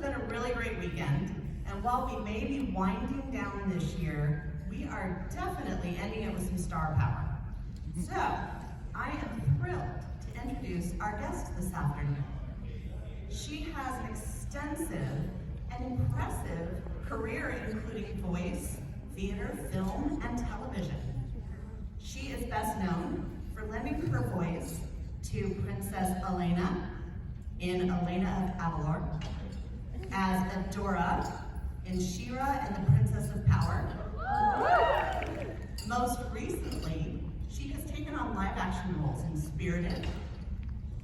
been a really great weekend, and while we may be winding down this year, we are definitely ending it with some star power. So, I am thrilled to introduce our guest this afternoon. She has an extensive and impressive career including voice, theater, film, and television. She is best known for lending her voice to Princess Elena in Elena of Avalor, as Adora in She-Ra and the Princess of Power. Most recently, she has taken on live-action roles in Spirited,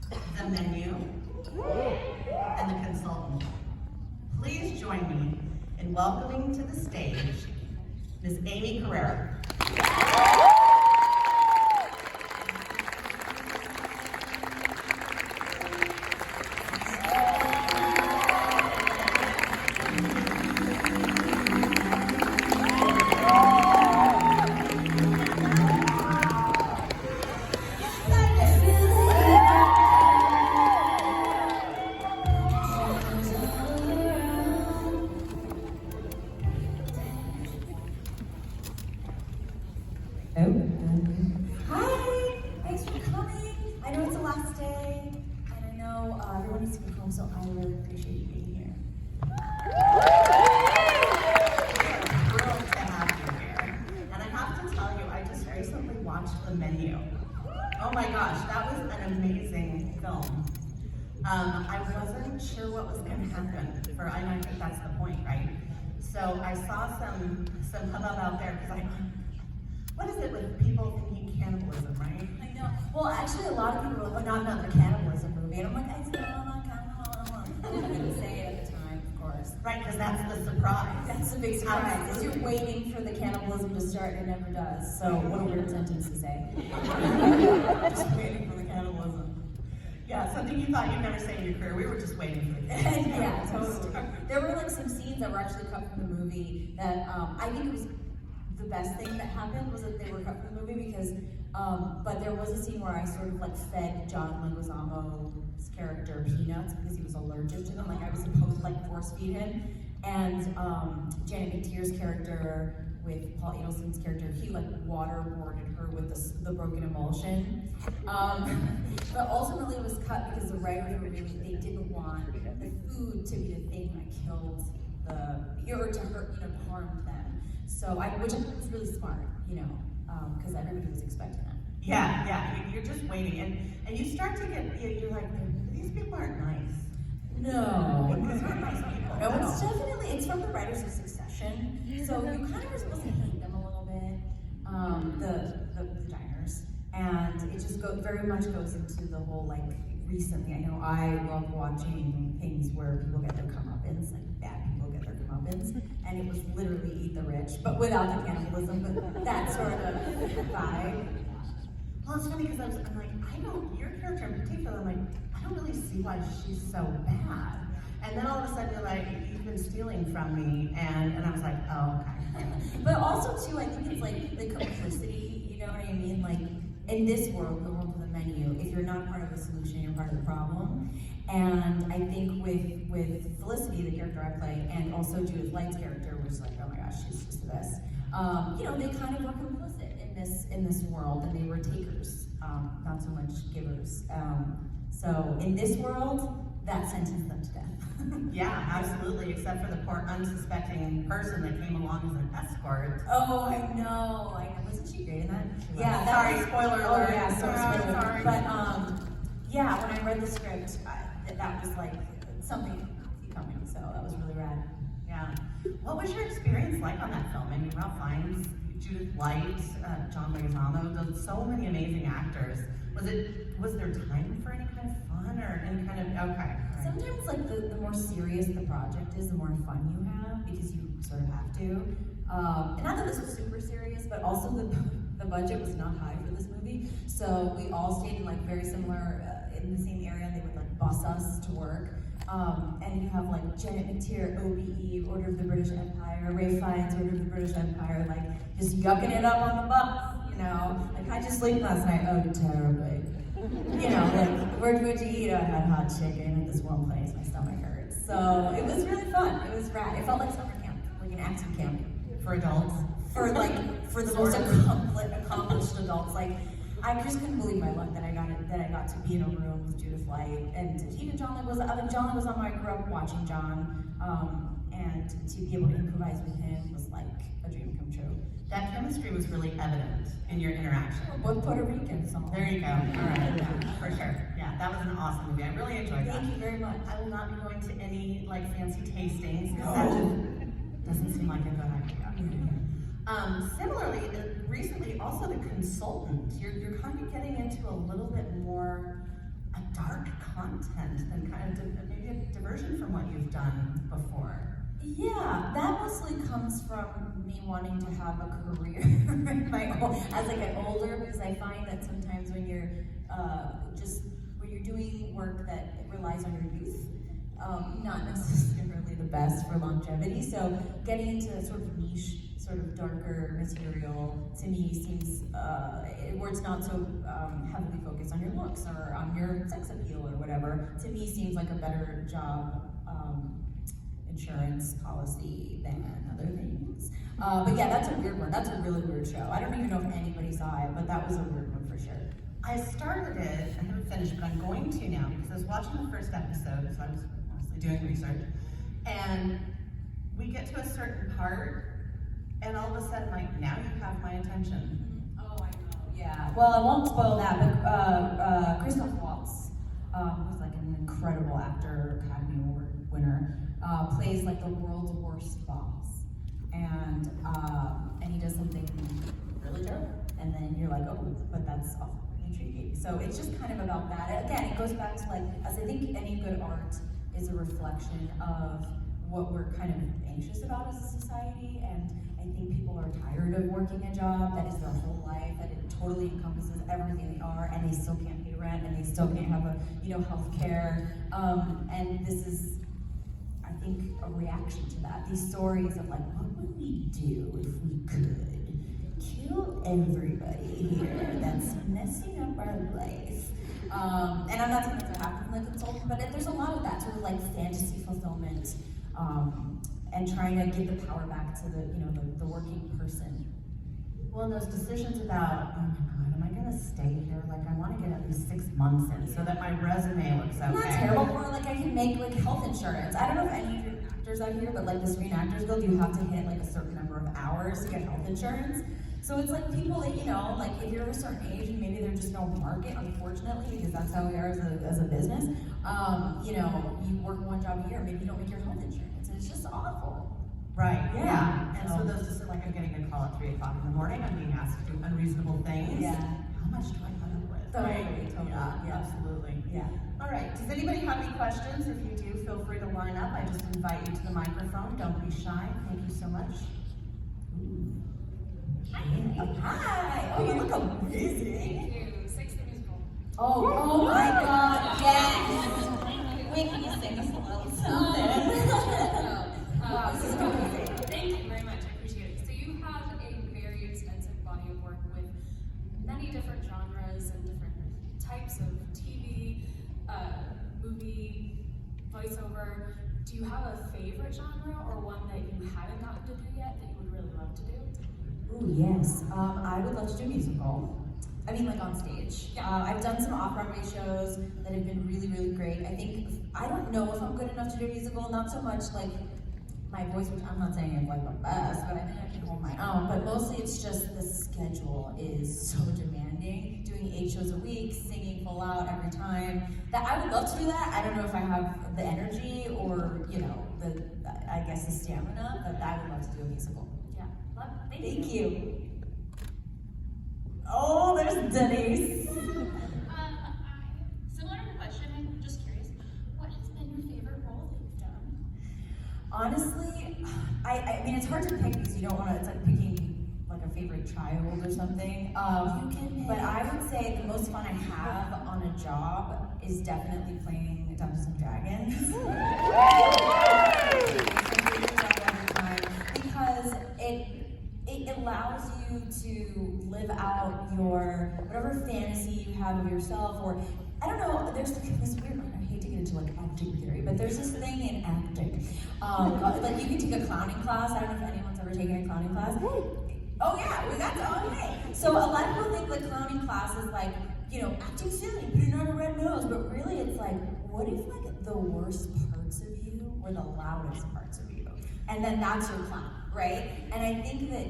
The Menu, and The Consultant. Please join me in welcoming to the stage Ms. Aimee Carrero. Hi! Thanks for coming. I know it's the last day, and I know everyone needs to go home, so I really appreciate you being here. We're thrilled to have you here. And I have to tell you, I just recently watched The Menu. Oh my gosh, that was an amazing film. I wasn't sure what was going to happen, and I think that's the point, right? So I saw some hubbub out there, because what is it with people thinking cannibalism, right? I know. Well, actually, a lot of people are not another cannibalism movie, and I'm like, I didn't say it at the time, of course. Right, because that's the surprise. That's the big surprise, is you're waiting for the cannibalism to start, and it never does. So, what a weird sentence to say. Just waiting for the cannibalism. Yeah, something you thought you'd never say in your career. We were just waiting for the cannibalism. Yeah, totally. There were like some scenes that were actually cut from the movie that I think it was the best thing that happened was that they were cut from the movie because, but there was a scene where I sort of like fed John Leguizamo's character peanuts because he was allergic to them. Like I was supposed to like force feed him. And Janet McTeer's character with Paul Adelson's character, he like waterboarded her with the broken emulsion. But ultimately it was cut because the writers were really, they didn't want the food to be the thing that killed or to hurt, to harm them. So which was really smart, because everybody was expecting that. Yeah, you're just waiting, and you start to get, you're like, these people aren't nice. No. These aren't nice people. No, it's definitely, it's from the writers of Succession, so you kind of are supposed to hate them a little bit, the diners, and it just very much goes into the whole, like, recently, I know I love watching things where people get their comeuppance, like bad people get their comeuppance, and it was literally Eat the Rich, but without the cannibalism, but that sort of vibe. Well, it's funny because I'm like, your character in particular, I'm like, I don't really see why she's so bad. And then all of a sudden you're like, you've been stealing from me, and I was like, oh, okay. But also too, I think it's like the complicity, you know what I mean? Like, in this world, the world of The Menu, if you're not part of the solution, you're part of the problem. And I think with Felicity, the character I play, and also Judith Light's character, which is like, oh my gosh, she's just the best. They kind of were complicit in this world, and they were takers, not so much givers. So in this world, that sentenced them to death. Yeah, absolutely, except for the poor unsuspecting person that came along as an escort. Oh, I know. Wasn't she great in that? Yeah. Sorry, spoiler alert. Oh, yeah, sorry. But yeah, when I read the script, that was like something coming. So that was really rad. Yeah. What was your experience like on that film? I mean, Ralph Fiennes, Judith Light, John Leguizamo, those so many amazing actors. Was there time for any kind of fun or any kind of, okay. Sometimes like the more serious the project is, the more fun you have because you sort of have to. And not that this was super serious, but also the budget was not high for this movie. So we all stayed in like very similar, in the same area. They would like bus us to work. And you have like Janet McTeer, OBE, Order of the British Empire, Ray Fiennes, Order of the British Empire, like just yucking it up on the bus, Like, how'd you sleep last night? Oh, terribly. Like, where'd you eat? I had hot chicken at this one place, my stomach hurts. So it was really fun. It was rad. It felt like summer camp, like an acting camp. For adults? For the most accomplished adults. Like, I just couldn't believe my luck that I got to be in a room with Judith Light, and even John was on my, I grew up watching John, and to be able to improvise with him was like a dream come true. That chemistry was really evident in your interaction. We're both Puerto Rican, so. There you go. All right, yeah, for sure. Yeah, that was an awesome movie. I really enjoyed that. Thank you very much. I will not be going to any like fancy tastings. No. That just doesn't seem like a good idea. Similarly, recently also the consultant. You're kind of getting into a little bit more a dark content and kind of maybe a diversion from what you've done before. Yeah, that mostly comes from me wanting to have a career as I get older, because I find that sometimes when you're doing work that relies on your youth, not necessarily the best for longevity. So getting into sort of niche, sort of darker material to me seems where it's not so heavily focused on your looks or on your sex appeal or whatever. To me, seems like a better job. Insurance policy than other things. But yeah, that's a weird one. That's a really weird show. I don't even know if anybody saw it, but that was a weird one for sure. I started it, I haven't finished, but I'm going to now because I was watching the first episode, so I was honestly doing research, and we get to a certain part, and all of a sudden, like, now you have my attention. Oh, I know. Yeah. Well, I won't spoil that, but Christoph Waltz, who's like an incredible actor, Academy Award winner, plays like the world's worst boss, and he does something really terrible, and then you're like, oh, but that's intriguing. So it's just kind of about that. Again, it goes back to like, as I think any good art is a reflection of what we're kind of anxious about as a society, and I think people are tired of working a job that is their whole life, that it totally encompasses everything they are, and they still can't pay rent, and they still can't have a health care, and this is, I think, a reaction to that. These stories of like, what would we do if we could kill everybody here that's messing up our life? And I'm not saying that's what happens in the consultant, but there's a lot of that sort of like fantasy fulfillment, and trying to give the power back to the working person. Well, those decisions about, oh my God, am I gonna stay here? Like, I wanna get at least 6 months in so that my resume looks okay. Not terrible, or like I can make like health insurance. I don't know if any of your actors out here, but like the Screen Actors Guild, you have to hit like a certain number of hours to get health insurance. So it's like people that, like if you're of a certain age and maybe there's just no market, unfortunately, because that's how we are as a business, you work one job a year, maybe you don't make your health insurance. It's just awful. Right, yeah. And so those just like I'm getting a call at 3 o'clock in the morning, I'm being asked to do unreasonable things. Yeah. How much do I put up with? Totally. Yeah, absolutely. Yeah. All right, does anybody have any questions? If you do, feel free to line up. I just invite you to the microphone. Don't be shy. Thank you so much. Hi. Oh, you look amazing. Thank you. Six the musical. Oh my God, yes. Wait, can you sing us a little something? Wow, this is amazing. Thank you very much. I appreciate it. So you have a very extensive body of work with many different genres and different types of TV, movie, voiceover. Do you have a favorite genre or one that you haven't gotten to do yet that you would really love to do? Ooh, yes. I would love to do musical. I mean, like on stage. Yeah. I've done some off-Broadway shows that have been really, really great. I don't know if I'm good enough to do a musical, not so much like my voice, which I'm not saying is like the best, but I think I can hold my own. But mostly it's just the schedule is so demanding. Doing 8 shows a week, singing full out every time. That I would love to do that. I don't know if I have the energy or, the stamina, but I would love to do a musical. Yeah. Thank you. Oh, there's Denise. Similar question, I'm just curious, what has been your favorite role that you've done? Honestly, I mean, it's hard to pick because you don't want to, it's like picking like a favorite child or something. But I would say the most fun I have on a job is definitely playing Dungeons and Dragons. Because it allows you to live out whatever fantasy you have of yourself, or I don't know, there's this weird, I hate to get into like acting theory, but there's this thing in acting. Like you can take a clowning class. I don't know if anyone's ever taken a clowning class. Oh yeah, we got to okay. So a lot of people think like clowning class is like, you know, acting silly, putting on a red nose, but really it's like, what if like the worst parts of you were the loudest parts of you? And then that's your clown, right? And I think that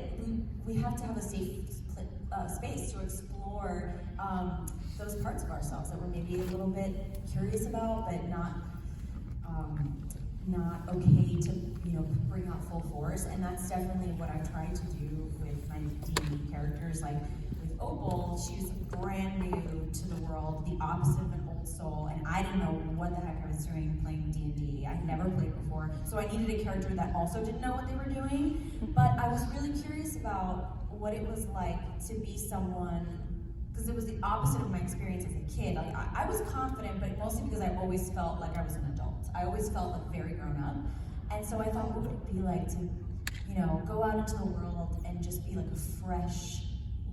we have to have a safe space to explore those parts of ourselves that we're maybe a little bit curious about, but not okay to, you know, bring out full force. And that's definitely what I've tried to do with my D&D characters. Like with Opal, she's brand new to the world, the opposite of an old soul, and I didn't know what the heck I was doing playing D&D. I'd never played before, so I needed a character that also didn't know what they were doing. But I was really curious about what it was like to be someone, because it was the opposite of my experience as a kid. Like I was confident, but mostly because I always felt like I was an adult. I always felt like very grown up. And so I thought, what would it be like to, you know, go out into the world and just be like a fresh,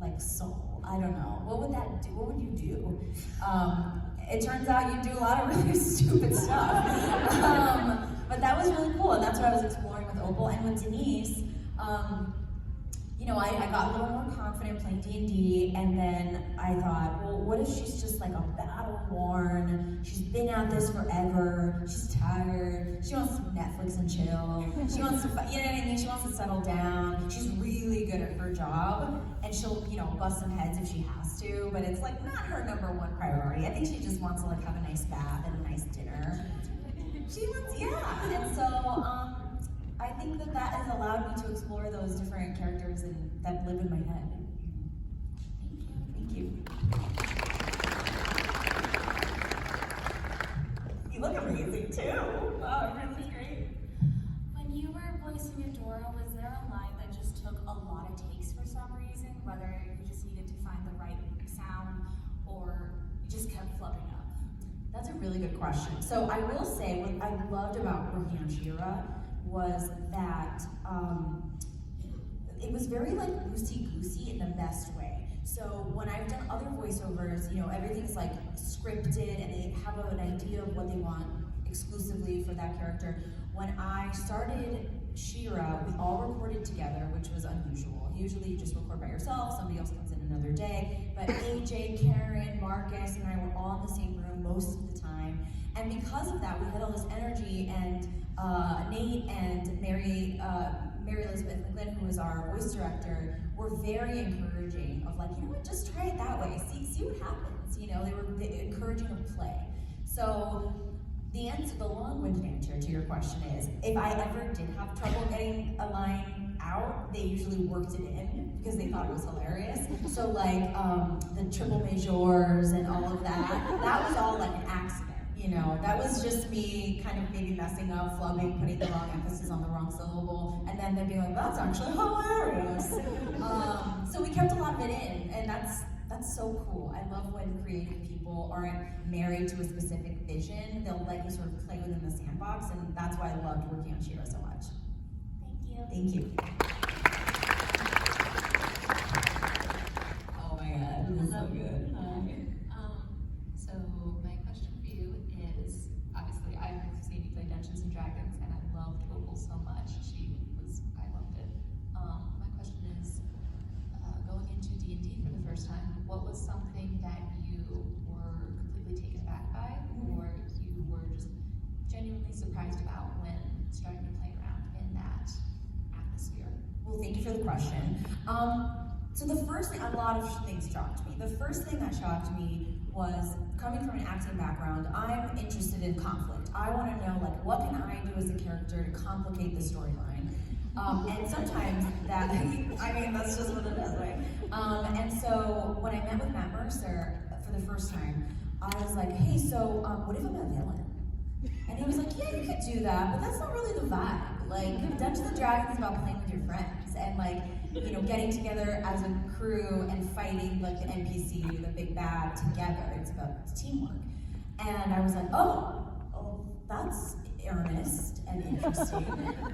like soul? I don't know. What would that do? What would you do? It turns out you do a lot of really stupid stuff. But that was really cool, and that's what I was exploring with Opal. And with Denise, you know, I got a little more confident playing D&D, and then I thought, well, what if she's just like a battle-worn, she's been at this forever, she's tired, she wants to Netflix and chill, she wants to, you know what I mean, she wants to settle down, she's really good at her job, and she'll, you know, bust some heads if she has to, but it's like not her #1 priority. I think she just wants to like have a nice bath and a nice dinner. She wants, yeah, and so, I think that that has allowed me to explore those different characters and that live in my head. Thank you. You look amazing too. Wow, it really great. When you were voicing Adora, was there a line that just took a lot of takes for some reason? Whether you just needed to find the right sound or you just kept flubbing up? That's a really good question. So I will say what I loved about working on She-Ra was that it was very like loosey-goosey in the best way. So when I've done other voiceovers, you know, everything's like scripted and they have an idea of what they want exclusively for that character. When I started She-Ra, we all recorded together, which was unusual. Usually you just record by yourself, somebody else comes in another day. But AJ, Karen, Marcus, and I were all in the same room most of the time. And because of that, we had all this energy, and Nate and Mary Elizabeth McGlynn, who was our voice director, were very encouraging of like, you know what, just try it that way, see what happens. You know, they were encouraging of play. So the answer, the long-winded answer to your question is, if I ever did have trouble getting a line out, they usually worked it in because they thought it was hilarious. So like the triple majors and all of that was all like an accident. You know, that was just me kind of maybe messing up, flubbing, putting the wrong emphasis on the wrong syllable, and then they'd be like, that's actually hilarious. So we kept a lot of it in, and that's so cool. I love when creative people aren't married to a specific vision. They'll let you sort of play within the sandbox, and that's why I loved working on She-Ra so much. Thank you. Thank you. Oh my God, this is so good. So my question for you is, obviously I've seen you play Dungeons and Dragons and I loved Opal so much. I loved it. My question is, going into D&D for the first time, what was something that you were completely taken aback by, or you were just genuinely surprised about when starting to play around in that atmosphere? Well, thank you for the question. So the first thing, a lot of things shocked me. The first thing that shocked me was, coming from an acting background, I'm interested in conflict. I want to know, like, what can I do as a character to complicate the storyline? And sometimes that, I mean, that's just what it is, right? And so when I met with Matt Mercer for the first time, I was like, hey, so what if I'm a villain? And he was like, yeah, you could do that, but that's not really the vibe. Like, Dungeons and Dragons is about playing with your friends and like, you know, getting together as a crew and fighting like the NPC, the big bad together. It's about teamwork. And I was like, oh, that's earnest and interesting.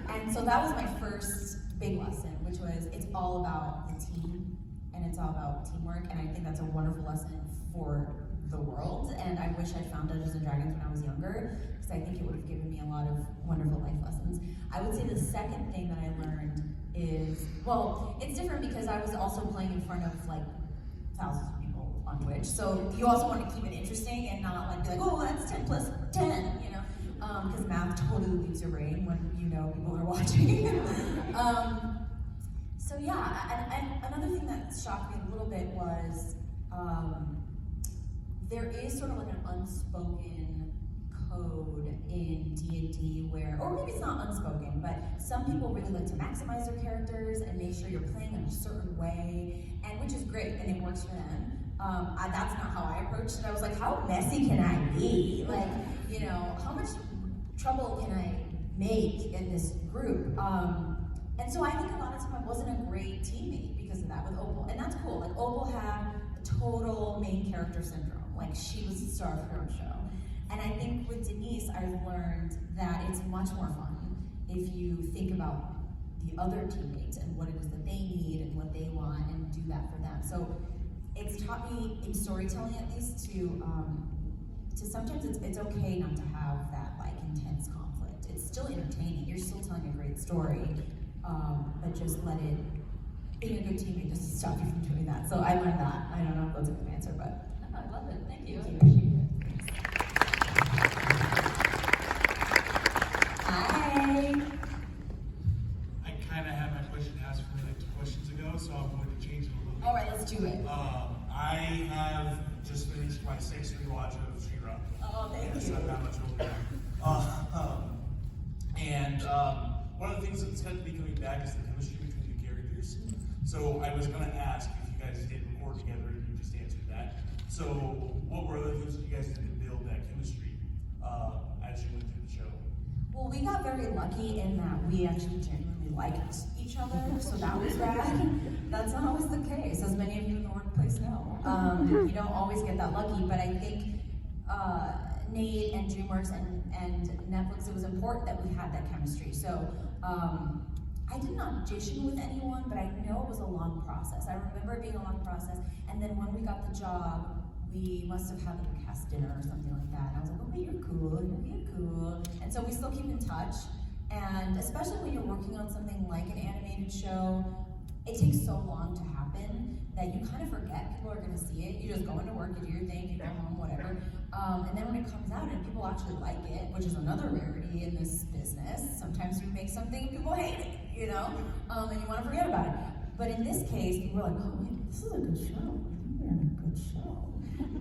And so that was my first big lesson, which was it's all about the team and it's all about teamwork. And I think that's a wonderful lesson for the world, and I wish I'd found Dungeons and Dragons when I was younger, because I think it would have given me a lot of wonderful life lessons. I would say the second thing that I learned is, well, it's different because I was also playing in front of like thousands of people on Twitch, so you also want to keep it interesting and not like be like, oh, that's 10 plus 10, you know, because math totally leaves your brain when you know people are watching. So yeah, and another thing that shocked me a little bit was there is sort of like an unspoken code in D&D where, or maybe it's not unspoken, but some people really like to maximize their characters and make sure you're playing in a certain way, and which is great, and it works for them. That's not how I approached it. I was like, how messy can I be? Like, you know, how much trouble can I make in this group? And so I think a lot of times I wasn't a great teammate because of that with Opal, and that's cool. Like Opal had a total main character syndrome. Like she was the star of her own show. And I think with Denise, I've learned that it's much more fun if you think about the other teammates and what it is that they need and what they want and do that for them. So it's taught me in storytelling at least to sometimes it's okay not to have that like intense conflict. It's still entertaining. You're still telling a great story, but just let it, being a good teammate doesn't stop you from doing that. So I learned that. I don't know if that's a good answer, but I love it. Thank you. Thank you. Hi. I kind of had my question asked for me like 2 questions ago, so I'm going to change it a little bit. All right, let's do it. I have just finished my 6th rewatch of She-Ra. Oh, thank Yes, you. I'm that much older. One of the things that's going to be coming back is the chemistry between the characters. So I was going to ask if you guys did record together, and you just answered that. So what were other things that you guys did to build that chemistry as you went through the show? Well, we got very lucky in that we actually genuinely liked each other, so that was rad. That's not always the case, as many of you in the workplace know. You don't always get that lucky, but I think Nate and DreamWorks and Netflix, it was important that we had that chemistry. So I didn't audition with anyone, but I know it was a long process. I remember it being a long process, and then when we got the job, we must have had like a cast dinner or something like that. And I was like, okay, you're cool, you're cool. And so we still keep in touch. And especially when you're working on something like an animated show, it takes so long to happen that you kind of forget people are gonna see it. You just go into work, you do your thing, you go home, whatever. And then when it comes out and people actually like it, which is another rarity in this business, sometimes you make something and people hate it, you know? And you wanna forget about it. But in this case, people are like, oh wait, this is a good show. We're in a good show.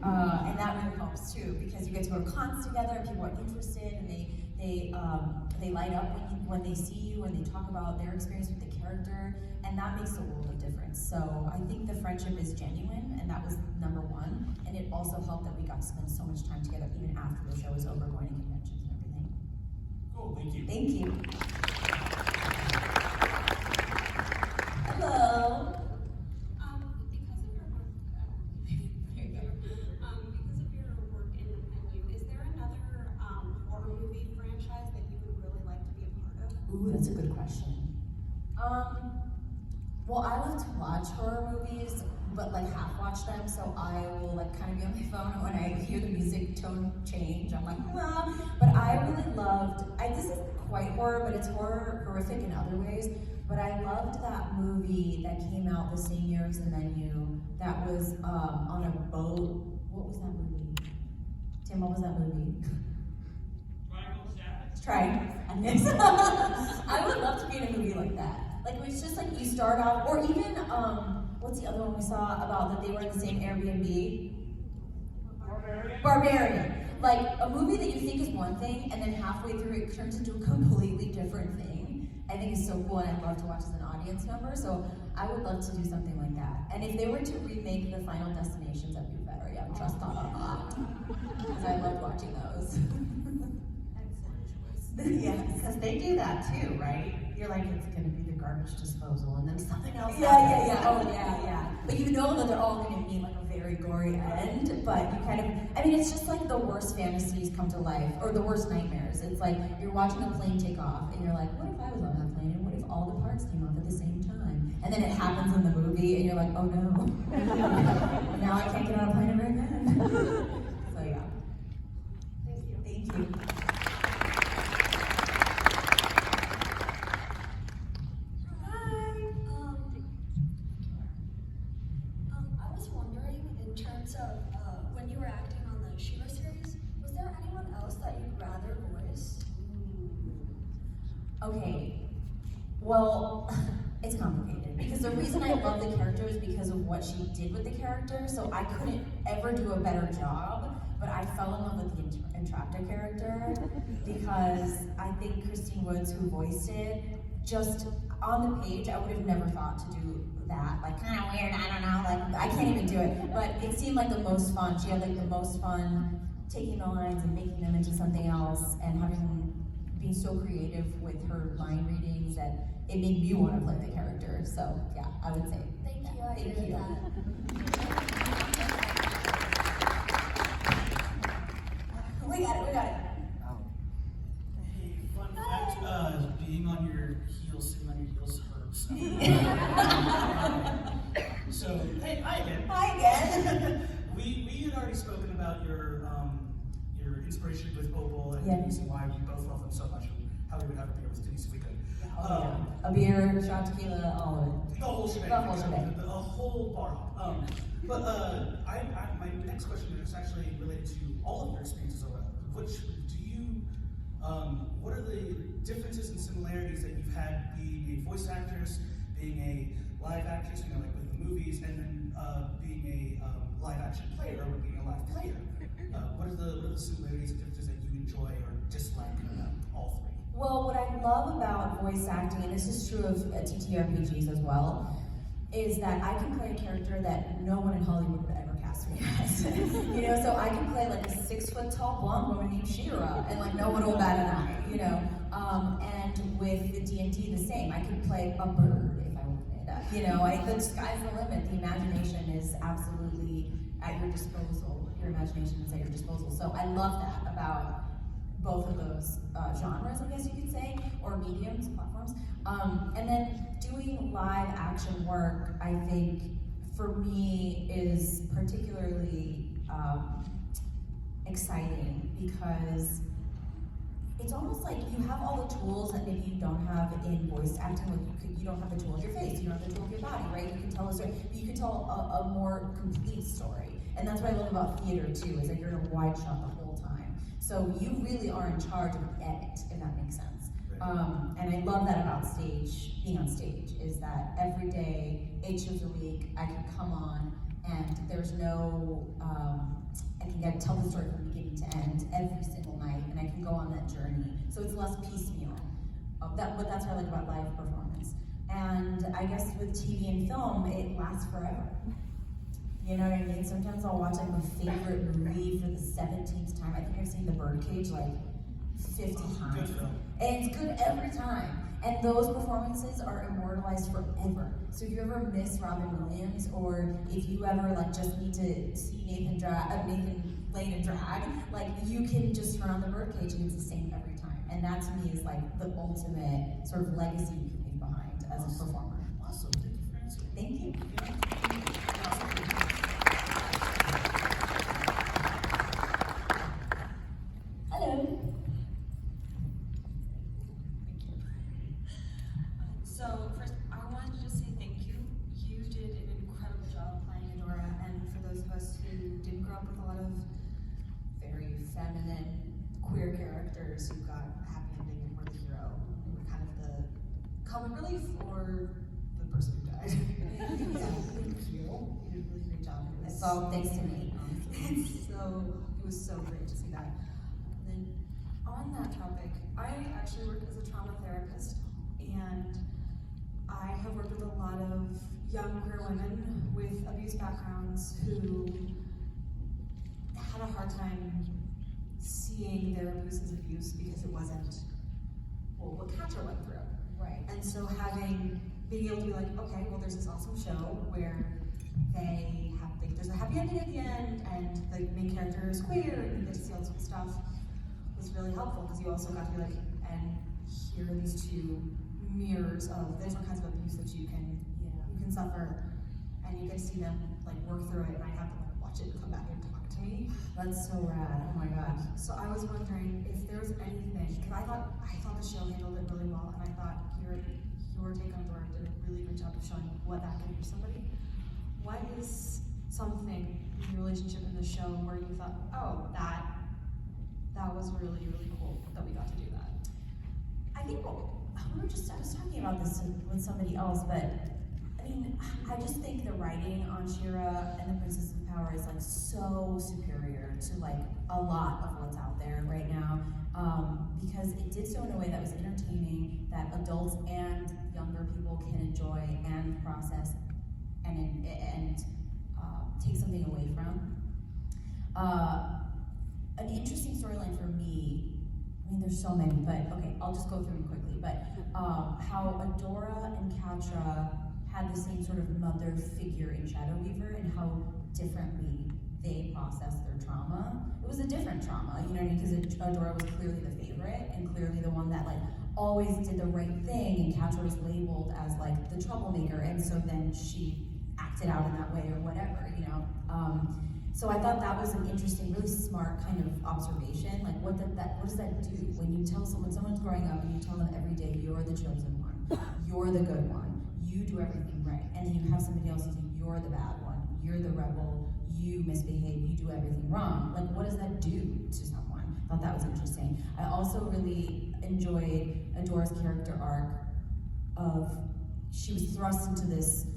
And that really helps too, because you get to go to cons together and people are interested and they light up when they see you and they talk about their experience with the character, and that makes a world of difference. So I think the friendship is genuine, and that was number one. And it also helped that we got to spend so much time together even after the show was over, going to conventions and everything. Cool, thank you. Thank you. Hello. Because of your work in the venue, is there another horror movie franchise that you would really like to be a part of? Ooh, that's a good question. Well, I love to watch horror movies, but like half watch them, so I will like kind of be on my phone, and when I hear the music tone change, I'm like, nah. But I really loved, this isn't quite horror, but it's horrific in other ways, but I loved that movie that came out the same year as The Menu, that was on a boat. What was that movie? Tim, what was that movie? I would love to be in a movie like that. Like, it's just like you start off, or even, what's the other one we saw about that they were in the same Airbnb? Barbarian. Like, a movie that you think is one thing, and then halfway through it turns into a completely different thing. I think it's so cool, and I'd love to watch as an audience member, so I would love to do something like that. And if they were to remake the Final Destinations, I'd be better. Yeah, trust that a lot. Because I love watching those. Yeah, because they do that too, right? You're like, it's gonna be the garbage disposal, and then something else. Yeah. Oh, yeah. But you know that they're all going to meet like a very gory end, but you kind of, I mean, it's just like the worst fantasies come to life, or the worst nightmares. It's like you're watching a plane take off, and you're like, what if I was on that plane, and what if all the parts came off at the same time? And then it happens in the movie, and you're like, oh no. Now I can't get on a plane ever again. Okay, well, it's complicated because the reason I love the character is because of what she did with the character. So I couldn't ever do a better job, but I fell in love with the Entrapta character because I think Christine Woods, who voiced it, just on the page, I would have never thought to do that. Like, kind of weird, I don't know, like, I can't even do it. But it seemed like the most fun. She had like the most fun taking the lines and making them into something else and being so creative with her line readings that it made me want to play the character. So yeah, I would say. Thank you. I Thank agree you. with that. We got it. Hey, fun fact, being on your heels, sitting on your heels hurts. So, hey, hi again. Hi again. We had already spoken about your inspiration with Opal and Yeah. Denise and why we both love them so much and how we would have a beer with Denise if we could. A beer, shot tequila, all of it. The whole shebang. The whole shebang. A whole bar hop. But my next question is actually related to all of your experiences over. What are the differences and similarities that you've had being a voice actress, being a live actress, like with the movies, and then being a live action player or being a live player? What are the similarities and differences that you enjoy or dislike all three? Well, what I love about voice acting, and this is true of TTRPGs as well, is that I can play a character that no one in Hollywood would ever cast me as. So I can play like a 6-foot-tall blonde woman named Shira, and like no one will bat an eye, And with the D&D, the same. I can play a bird if I wanted. The sky's the limit. The imagination is absolutely at your disposal. Your imagination is at your disposal. So I love that about both of those genres, I guess you could say, or mediums, platforms. And then doing live action work, I think, for me, is particularly exciting because it's almost like you have all the tools that maybe you don't have in voice acting. Like you don't have the tool of your face, you don't have the tool of your body, right? You can tell a story, but you can tell a more complete story. And that's what I love about theater too, is that you're in a wide shot the whole time. So you really are in charge of the edit, if that makes sense. And I love that about being on stage, is that every day, 8 shows a week, I can come on and there's no, I can tell the story from beginning to end every single night, and I can go on that journey. So it's less piecemeal. But that's what I like about live performance. And I guess with TV and film, it lasts forever. You know what I mean? Sometimes I'll watch like my favorite movie for the 17th time. I think I've seen The Birdcage like 50 times. And it's good every time. And those performances are immortalized forever. So if you ever miss Robin Williams, or if you ever just need to see Nathan Lane in drag, you can just turn on The Birdcage and it's the same every time. And that to me is the ultimate sort of legacy you can leave behind as a performer. Awesome. Thank you for answering. Thank you. Hello. So first, I wanted to just say thank you. You did an incredible job playing Adora, and for those of us who didn't grow up with a lot of Very feminine, queer characters who got a happy ending and were the hero. And were kind of the comic relief or the person who died. Thank you. You did a really great job. It's all thanks to me. it was so great to see that. And then on that topic, I actually work as a trauma therapist, and I have worked with a lot of young queer women with abuse backgrounds who had a hard time seeing their abuse as abuse because it wasn't what Katja went through. Right. And so being able to be like, okay, well, there's this awesome show where there's a happy ending at the end, and the main character is queer, and you get to see all this cool stuff, was really helpful, because you also got to be like, and here are these two mirrors of different kinds of abuse that you can suffer, and you get to see them work through it, and I have to watch it and come back and talk to me. That's so rad. Oh my gosh. So I was wondering if there was anything, because I thought the show handled it really well, and I thought your take on Adora did a really good job of showing what that can do to somebody. What is something in your relationship in the show where you thought, oh, that was really, really cool that we got to do that? I think I was talking about this with somebody else, but I mean, I just think the writing on She-Ra and the Princess of Power is like so superior to like a lot of what's out there right now, because it did so in a way that was entertaining, that adults and younger people can enjoy and process and take something away from. An interesting storyline for me, I mean, there's so many, but okay, I'll just go through them quickly. But how Adora and Catra had the same sort of mother figure in Shadow Weaver, and how differently they processed their trauma. It was a different trauma, you know what I mean? Because Adora was clearly the favorite, and clearly the one that like always did the right thing, and Catra was labeled as like the troublemaker, and so then she acted out in that way or whatever, you know? So I thought that was an interesting, really smart kind of observation. Like, what does that do when you tell someone's growing up and you tell them every day, you're the chosen one, you're the good one, you do everything right, and then you have somebody else who says, you're the bad one, you're the rebel, you misbehave, you do everything wrong. Like, what does that do to someone? I thought that was interesting. I also really enjoyed Adora's character arc of, she was thrust into this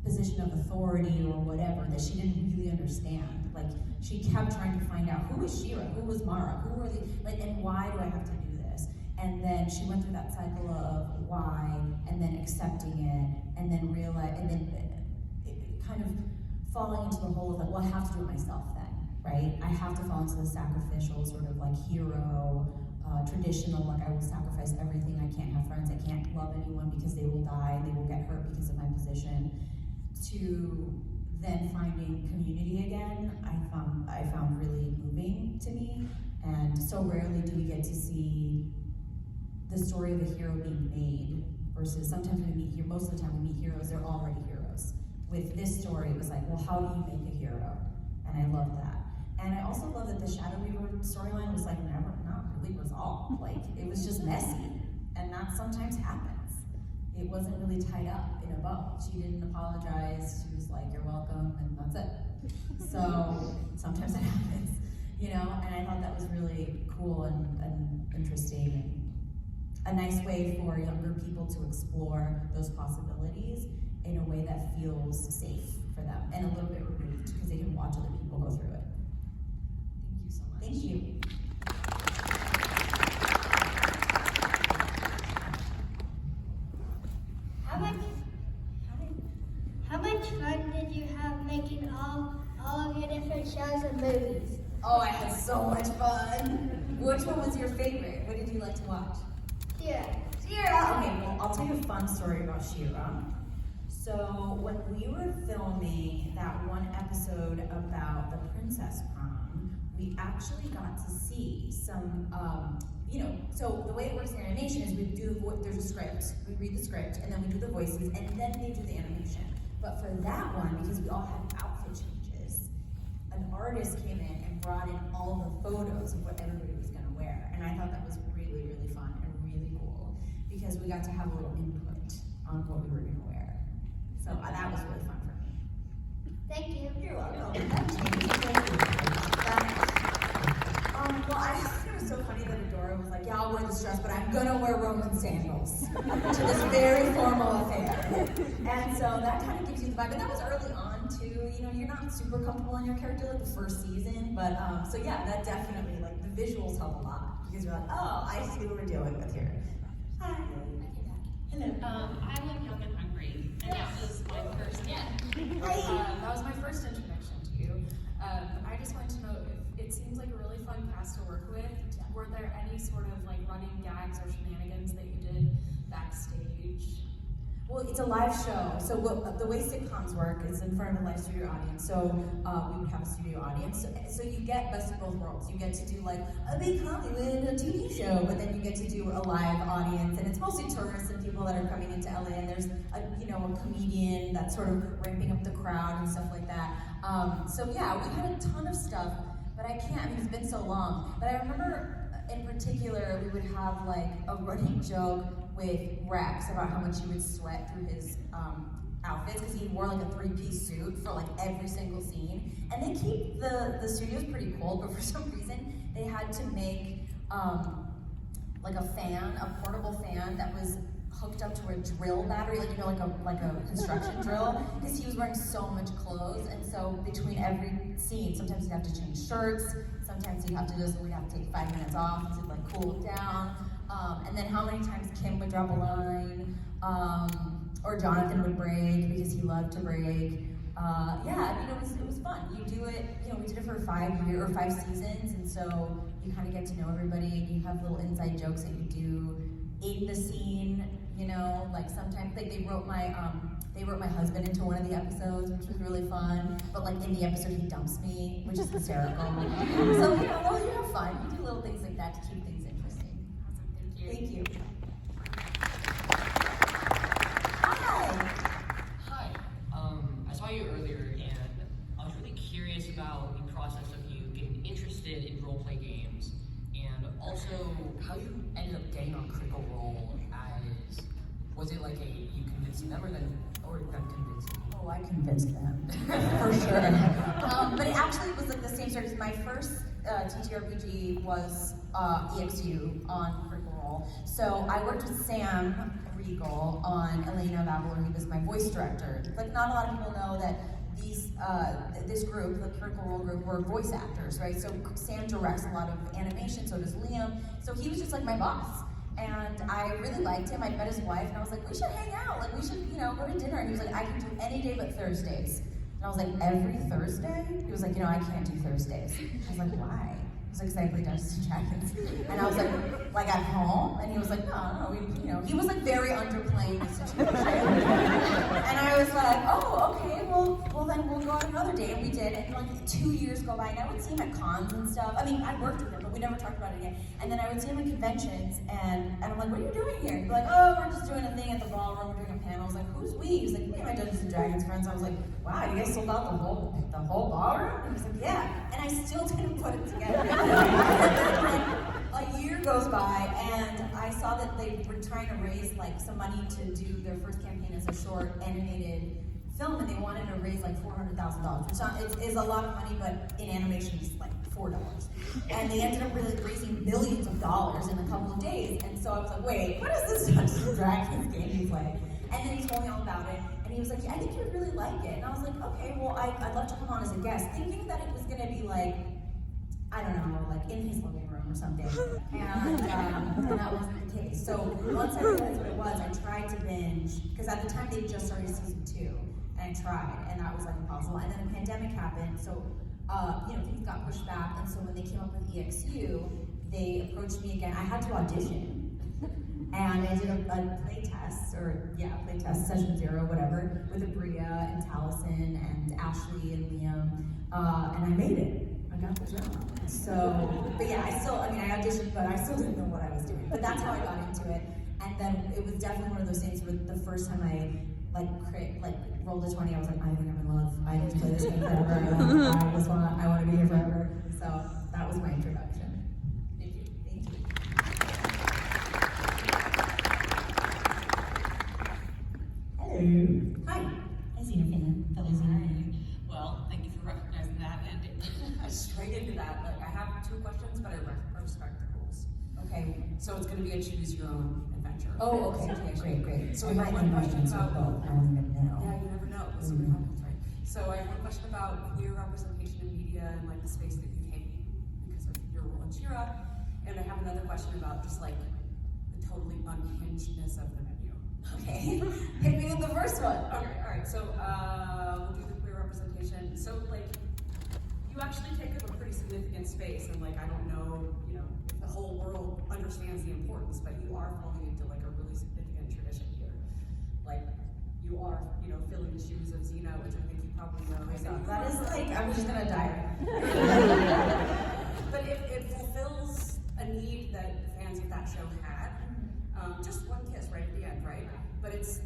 position of authority or whatever that she didn't really understand. Like, she kept trying to find out, who is She-Ra, who was Mara, who are the, like, and why do I have to do this? And then she went through that cycle of why, and then accepting it, and then realize, and then it kind of falling into the hole of like, well, I have to do it myself then, right? I have to fall into the sacrificial sort of like hero, traditional, like I will sacrifice everything, I can't have friends, I can't love anyone because they will die, they will get hurt because of my position, to then finding community again, I found really moving to me. And so rarely do we get to see the story of a hero being made, versus sometimes we meet, most of the time we meet heroes, they're already heroes. With this story, it was like, well, how do you make a hero? And I love that. And I also love that the Shadow Weaver storyline was like not really resolved. Like, it was just messy, and that sometimes happens. It wasn't really tied up in a bow. She didn't apologize. She was like, you're welcome, and that's it. So sometimes it happens, you know? And I thought that was really cool and interesting, and a nice way for younger people to explore those possibilities in a way that feels safe for them, and a little bit removed, because they can watch other people go through it. Thank you so much. Thank you. How much fun did you have making all of your different shows and movies? Oh, I had so much fun. Which one was your favorite? What did you like to watch? Yeah. She-Ra. Okay, well, I'll tell you a fun story about She-Ra. So when we were filming that one episode about the princess prom, we actually got to see some, so the way it works in animation is there's a script, we read the script, and then we do the voices, and then they do the animation. But for that one, because we all had outfit changes, an artist came in and brought in all the photos of what everybody was gonna wear. And I thought that was really, really fun and really cool, because we got to have a little input on what we were gonna wear. So that was really fun for me. Thank you. You're welcome. Well, I thought it was so funny that Adora was like, yeah, I'll wear this dress, but I'm gonna wear Roman sandals to this very formal affair. And so that kind of gives you the vibe. And that was early on too. You know, you're not super comfortable in your character like the first season, but so yeah, that definitely, like, the visuals help a lot, because you're like, oh, I see what we're doing with here. Hi. Hello. I live Young and Hungry, and that was my first, that was my first introduction to you. I just wanted to know if it seems like a really fun cast to work with. Were there any sort of like running gags or shenanigans that you did backstage? Well, it's a live show, so the way sitcoms work is in front of a live studio audience. So we would have a studio audience. So you get best of both worlds. You get to do like a big Hollywood TV show, but then you get to do a live audience, and it's mostly tourists and people that are coming into LA. And there's a comedian that's sort of ramping up the crowd and stuff like that. So yeah, we had a ton of stuff, but I mean, it's been so long. But I remember in particular, we would have like a running joke with Rex about how much he would sweat through his outfits, because he wore like a 3-piece suit for like every single scene. And they keep the studios pretty cold, but for some reason they had to make like a portable fan band that was hooked up to a drill battery, like, you know, like a construction drill, because he was wearing so much clothes, and so between every scene, sometimes he'd have to change shirts, sometimes we'd have to take 5 minutes off to like cool down, and then how many times Kim would drop a line, or Jonathan would break because he loved to break. Yeah, I mean, it was fun. You do it, you know, we did it for 5 seasons, and so you kind of get to know everybody, and you have little inside jokes that you do in the scene, you know, like sometimes, like they wrote my husband into one of the episodes, which was really fun, but like in the episode he dumps me, which is hysterical. So, you know, well, you have fun, you do little things like that to keep things interesting. Awesome, Thank you. Hi. I saw you earlier, and I was really curious about the process of you getting interested in role-play games, and also how you ended up getting on Critical Role. Was it like you convinced them, or them convinced you? Oh, I convinced them, for sure. But it actually was like the same story. My first TTRPG was EXU on Critical Role. So I worked with Sam Riegel on Elena of Avalor. He was my voice director. Like, not a lot of people know that this group, the Critical Role group, were voice actors, right? So Sam directs a lot of animation, so does Liam. So he was just like my boss. And I really liked him. I met his wife, and I was like, we should hang out. Like, we should, you know, go to dinner. And he was like, I can do any day but Thursdays. And I was like, every Thursday? He was like, you know, I can't do Thursdays. I was like, why? He was like, 'cause I play Dungeons and Dragons. And I was like at home? And he was like, no, you know, he was like very underplaying the situation. And I was like, oh, okay, well then we'll go on another date. And we did, and like 2 years go by, and I would see him at cons and stuff. I mean, I worked with him, but we never talked about it again. And then I would see him at conventions, and I'm like, what are you doing here? He'd be like, oh, we're just doing a thing at the ballroom, we're doing a panel. I was like, who's we? He was like, me and my Dungeons and Dragons friends. I was like, wow, you guys sold out the whole ballroom? And he was like, yeah. And I still didn't put it together. A year goes by, and I saw that they were trying to raise like some money to do their first campaign as a short animated film, and they wanted to raise like $400,000, which is a lot of money, but in animation it's like $4. And they ended up really raising millions of dollars in a couple of days. And so I was like, wait, what is this Dungeons and Dragons game you play? And then he told me all about it, and he was like, yeah, I think you would really like it. And I was like, okay, well, I'd love to come on as a guest, thinking that it was gonna be like, I don't know, like in his living room or something. And that wasn't the case. So once I realized what it was, I tried to binge, because at the time they just started season 2, and I tried, and that was like impossible. And then the pandemic happened, so you know, things got pushed back, and so when they came up with EXU, they approached me again. I had to audition, and I did a play test, session 0, whatever, with Abria and Taliesin and Ashley and Liam, and I made it. I got the job. So, but yeah, I auditioned, but I still didn't know what I was doing. But that's how I got into it. And then it was definitely one of those things where the first time I rolled a 20, I was like, I think I'm in love. I need to play this game forever. I want to be here forever. So that was my introduction. Thank you. Thank you. Hello. Hi. I'm Xenophan, fellow Xenophan. Well, thank you for recognizing that, and straight into that. Like, I have 2 questions, but I respect the rules. Okay. So it's going to be a choose your own adventure. Oh, okay, great. So I have one question about. I don't even know. Yeah, you never know. We'll see what happens, right? So I have one question about queer representation in media and like the space that you take because of your role in Shira, and I have another question about just like the totally unhingedness of the menu. Okay. Hit me with the first one. Okay, all right. So we'll do the queer representation. So like, you actually take up a pretty significant space, and like, I don't know, you know, if the whole world understands the importance, but you are falling into like a really significant tradition here. Like, you are, you know, filling the shoes of Xena, which I think you probably know. That is like, I'm just gonna die. But it fulfills a need that the fans of that show had. Just one kiss right at the end, right? But it's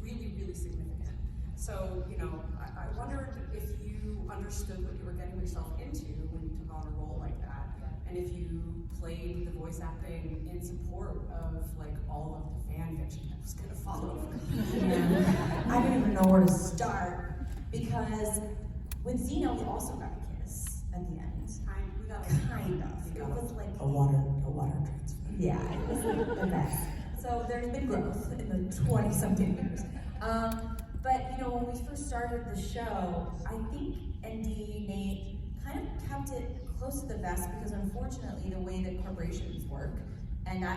really, really significant. So, you know, I wondered if you understood what you were getting yourself into when you took on a role like that, and if you played the voice acting in support of like all of the fan fiction that was gonna follow. Yeah. I don't even know where to start, because with Xena we also got a kiss at the end. We got Kind of. It was like a water transfer. yeah, it was like the best. So there's been growth in the 20-something years. But you know, when we first started the show, I think Nate kind of kept it close to the vest because unfortunately the way that corporations work, and I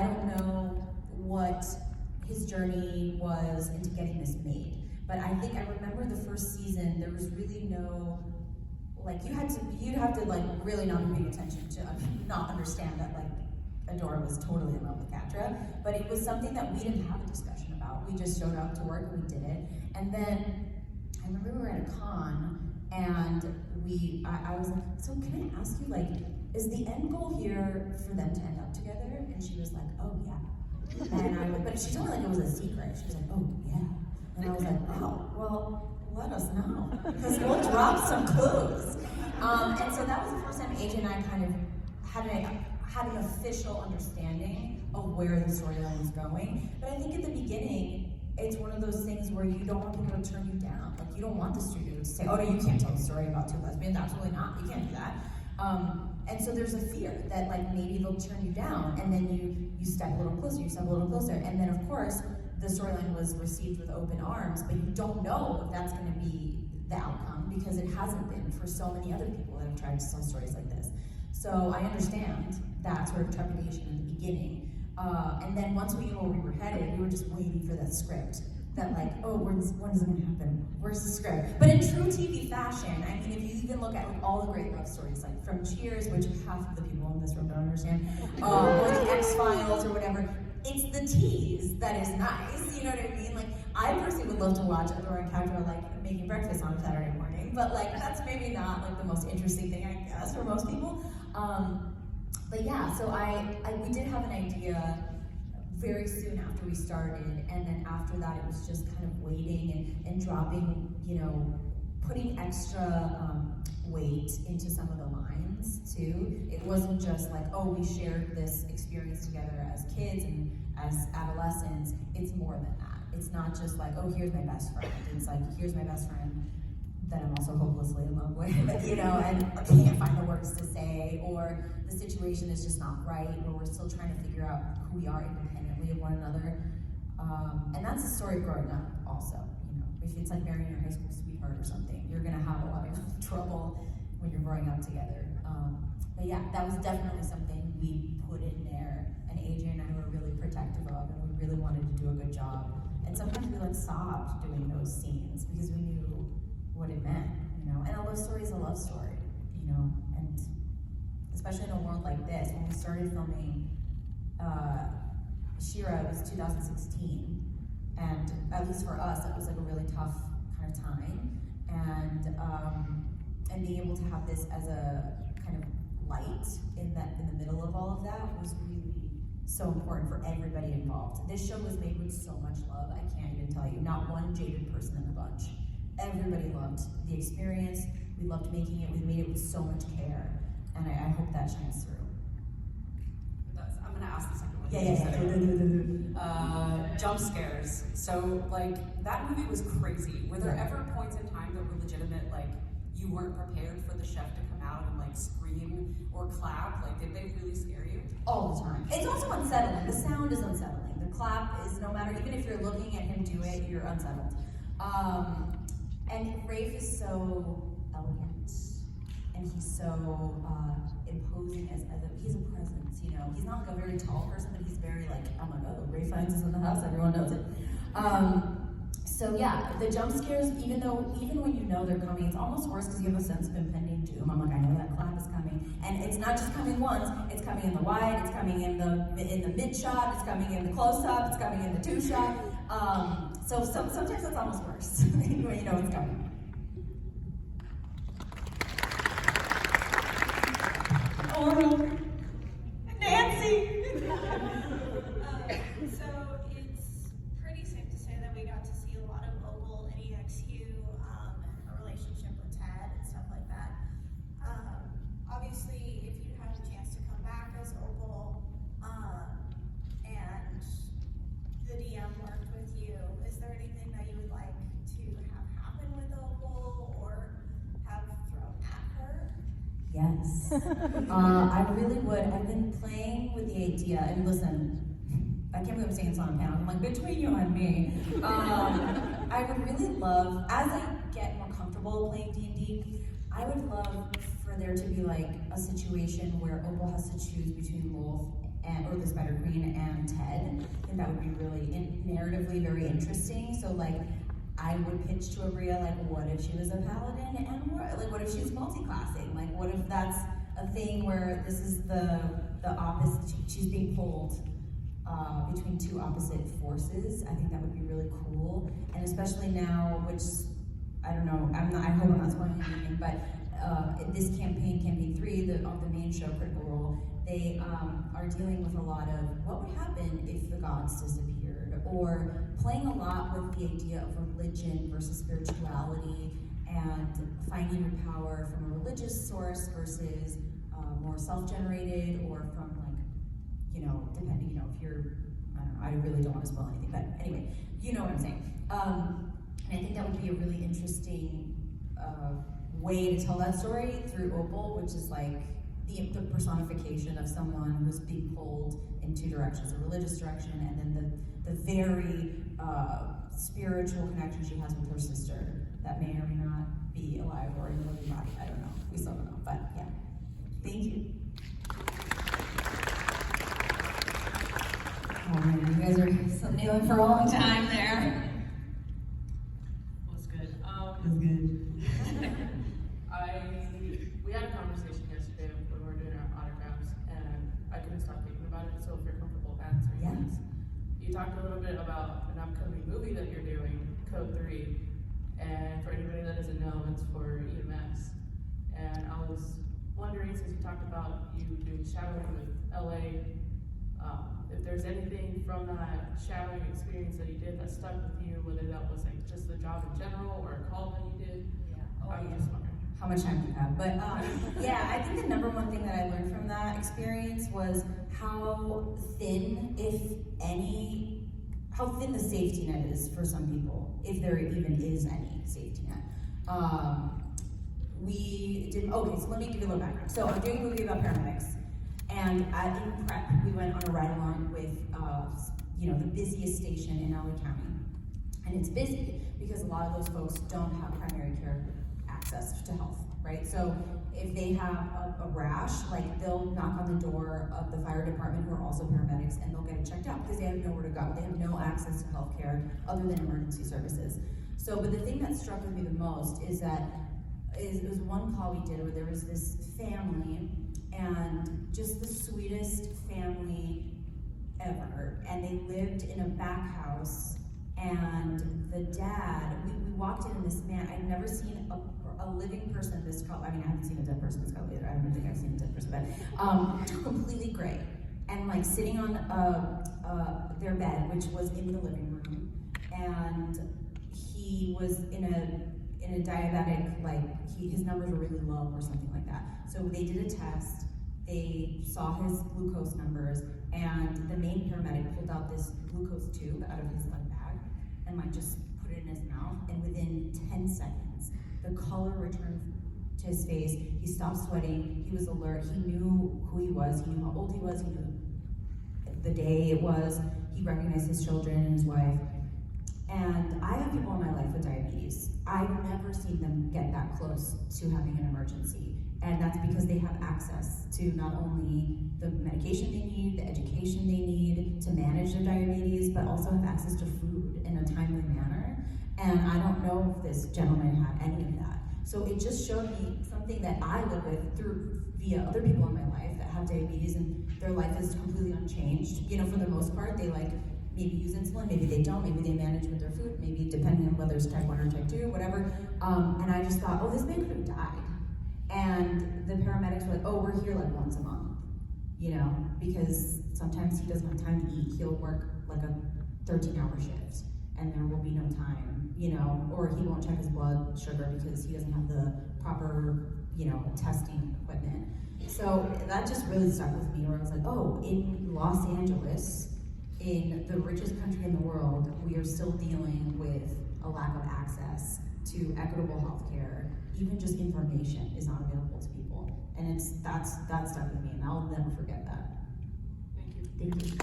don't know what his journey was into getting this made, but I think I remember the first season there was really no, like you'd have to like really not be paying attention to not understand that like Adora was totally in love with Catra, but it was something that we didn't have a discussion about. We just showed up to work and we did it. And then I remember we were at a con and I was like, so can I ask you, like, is the end goal here for them to end up together? And she was like, oh yeah. But she told me like it was a secret. She was like, oh yeah. And I was like, oh, well, let us know, because we'll drop some clues. And so that was the first time AJ and I kind of had an official understanding of where the storyline was going. But I think at the beginning, it's one of those things where you don't want people to turn you down. Like you don't want the studio to say, oh no, you can't tell a story about two lesbians. Absolutely not, you can't do that. And so there's a fear that like maybe they'll turn you down, and then you step a little closer, and then of course, the storyline was received with open arms, but you don't know if that's gonna be the outcome because it hasn't been for so many other people that have tried to tell stories like this. So I understand that sort of trepidation in the beginning. And then once we knew where we were headed, we were just waiting for that script. That like, oh, when is it gonna happen? Where's the script? But in true TV fashion, I mean, if you even look at like, all the great love stories, like from Cheers, which half of the people in this room don't understand, or the X-Files or whatever, it's the tease that is nice, you know what I mean? Like, I personally would love to watch Adora and Catra like making breakfast on a Saturday morning, but like, that's maybe not like the most interesting thing, I guess, for most people. But yeah, so we did have an idea very soon after we started, and then after that it was just kind of waiting and dropping, you know, putting extra weight into some of the lines too. It wasn't just like, oh, we shared this experience together as kids and as adolescents. It's more than that. It's not just like, oh, here's my best friend. It's like, here's my best friend that I'm also hopelessly in love with, you know, and I can't find the words to say, or the situation is just not right, or we're still trying to figure out who we are independently of one another. And that's a story growing up also, you know. If it's like marrying your high school sweetheart or something, you're gonna have a lot of trouble when you're growing up together. But yeah, that was definitely something we put in there, and AJ and I were really protective of, and we really wanted to do a good job. And sometimes we like sobbed doing those scenes because we knew what it meant, you know. And a love story is a love story, you know. And especially in a world like this, when we started filming Shira, it was 2016, and at least for us, it was like a really tough kind of time. And being able to have this as a kind of light in the middle of all of that was really so important for everybody involved. This show was made with so much love, I can't even tell you. Not one jaded person in the bunch. Everybody loved the experience. We loved making it. We made it with so much care, and I hope that shines through. It does. I'm gonna ask the second one. Yeah. Jump scares. So like that movie was crazy. Were there ever points in time that were legitimate, like you weren't prepared for the chef to come out and like scream or clap? Like did they really scare you? All the time. It's also unsettling. The sound is unsettling. The clap is, no matter, even if you're looking at him do it, you're unsettled. And Rafe is so elegant, and he's so imposing he's a presence, you know. He's not like a very tall person, but he's very like, oh my god, Rafe Fiennes is in the house, everyone knows it. So yeah, the jump scares, even when you know they're coming, it's almost worse because you have a sense of impending doom. I'm like, I know that clap is coming, and it's not just coming once. It's coming in the wide, it's coming in the mid shot, it's coming in the close up, it's coming in the two shot. So sometimes it's almost worse when you know it's coming. Or Nancy. So it's pretty safe to say that we got to see a lot of Opal and EXU, her relationship with Ted and stuff like that. Obviously, if you had a chance to come back as Opal, and the DM worked with you, is there anything that you would like to have happen with Opal or have thrown at her? Yes. I really would. I've been playing with the idea, and listen, them saying it's on a panel. I'm like, between you and me. I would really love, as I get more comfortable playing D&D, I would love for there to be like a situation where Opal has to choose between Wolf or the Spider Queen and Ted, and that would be really narratively very interesting. So like, I would pitch to Abria like, what if she was a paladin, and what if she's multi-classing? Like, what if that's a thing where this is the opposite? She's being pulled between two opposite forces. I think that would be really cool, and especially now, which I don't know. I hope I'm not spoiling anything, but this campaign 3, of the main show, Critical Role, they are dealing with a lot of what would happen if the gods disappeared, or playing a lot with the idea of religion versus spirituality, and finding your power from a religious source versus more self-generated, or from like, depending, if you're, I don't know, I really don't want to spoil anything, but anyway, you know what I'm saying. And I think that would be a really interesting way to tell that story through Opal, which is like the personification of someone who's being pulled in two directions, a religious direction, and then the very spiritual connection she has with her sister that may or may not be alive or in the living body. I don't know. We still don't know, but yeah. Thank you. Oh man, you guys are kneeling for a long time there. What's good? That's good. We had a conversation yesterday when we were doing our autographs, and I couldn't stop thinking about it. So if you're comfortable answering this, you talked a little bit about an upcoming movie that you're doing, Code 3, and for anybody that doesn't know, it's for EMS. And I was wondering, since you talked about you doing shadowing with LA, if there's anything from that shadowing experience that you did that stuck with you, whether that was like just the job in general or a call that you did. I'm just wondering. How much time do you have? But yeah, I think the number one thing that I learned from that experience was how thin, if any, how thin the safety net is for some people, if there even is any safety net. So let me give you a little background. So I'm doing a movie about paramedics, and in prep, we went on a ride-along with the busiest station in LA County. And it's busy because a lot of those folks don't have primary care access to health, right? So if they have a rash, like they'll knock on the door of the fire department, who are also paramedics, and they'll get it checked out because they have nowhere to go. They have no access to healthcare other than emergency services. So, but the thing that struck with me the most is that it was one call we did where there was this family, and just the sweetest family ever, and they lived in a back house. And the dad, we walked in, and this man, I'd never seen a living person this color. I mean, I haven't seen a dead person this color either. I don't think I've seen a dead person, but completely gray. And like sitting on their bed, which was in the living room. And he was in a diabetic, like his numbers were really low or something like that. So they did a test, they saw his glucose numbers, and the main paramedic pulled out this glucose tube out of his bag and like just put it in his mouth, and within 10 seconds, the color returned to his face. He stopped sweating, he was alert, he knew who he was, he knew how old he was, he knew the day it was, he recognized his children and his wife. And I have people in my life with diabetes. I've never seen them get that close to having an emergency. And that's because they have access to not only the medication they need, the education they need to manage their diabetes, but also have access to food in a timely manner. And I don't know if this gentleman had any of that. So it just showed me something that I live with via other people in my life that have diabetes, and their life is completely unchanged. For the most part, they maybe use insulin, maybe they don't, maybe they manage with their food, maybe depending on whether it's type 1 or type 2, whatever. And I just thought, this man could have died. And the paramedics were like, we're here like once a month, because sometimes he doesn't have time to eat. He'll work like a 13-hour shift, and there will be no time, or he won't check his blood sugar because he doesn't have the proper, testing equipment. So that just really stuck with me, where I was like, in Los Angeles, in the richest country in the world, we are still dealing with a lack of access to equitable healthcare. Even just information is not available to people. And that stuck with me, and I'll never forget that. Thank you. Thank you.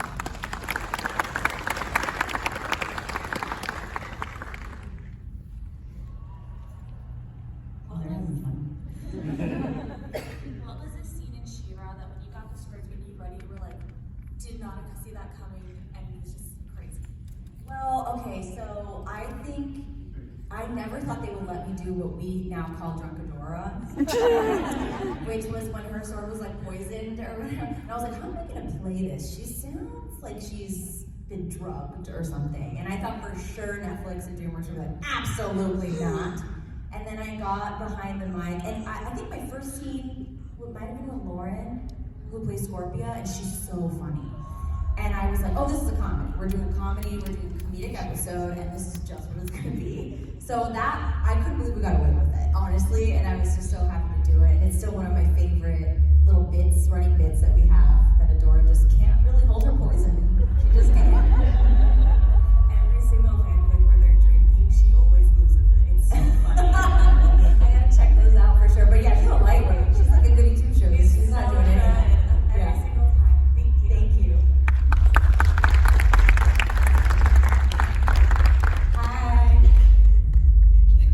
Okay, so I think I never thought they would let me do what we now call drunk Adora, which was when her sword was like poisoned or whatever. And I was like, how am I gonna play this? She sounds like she's been drugged or something. And I thought for sure Netflix and DreamWorks would be like, absolutely not. And then I got behind the mic, and I think my first scene might have been with Lauren, who plays Scorpia, and she's so funny. And I was like, oh, this is a comedy. We're doing a comedy, we're doing a comedic episode, and this is just what it's gonna be. So that, I couldn't believe we got away with it, honestly, and I was just so happy to do it. And it's still one of my favorite little bits, running bits that we have, that Adora just can't really hold her poison. She just can't. Every single fanfic where they're drinking, she always loses it. It's so funny. I gotta check those out for sure. But yeah, she's a lightweight. She's like a goody two-shoes. She's not doing anything. Every single time. Thank you. Thank you. Hi. Thank you.